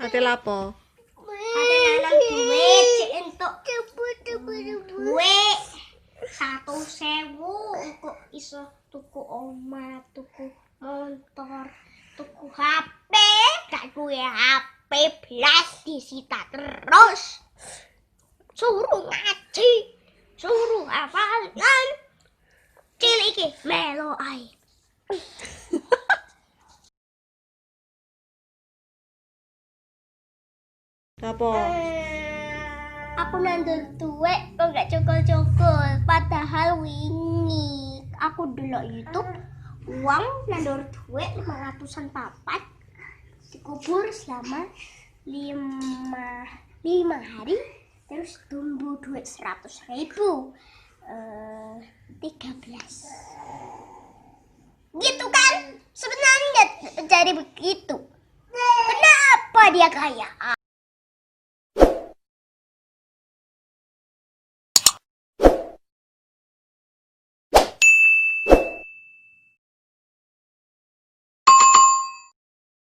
Ate lapo? Ate nanang duit cek entuk duit 1.000 kok iso tuku omah, tuku motor, tuku HP, gak duwe HP blas disita terus. Suruh ngaji, suruh hafalan. Cilik iki melo ae. Lapo? Aku nandur duit kok gak cokol-cokol. Padahal wingi aku delok YouTube uang nandur duit 500-an papat dikubur selama 5 hari terus tumbuh duit 100.000 13 gitu kan sebenarnya jadi begitu. Kenapa dia kaya?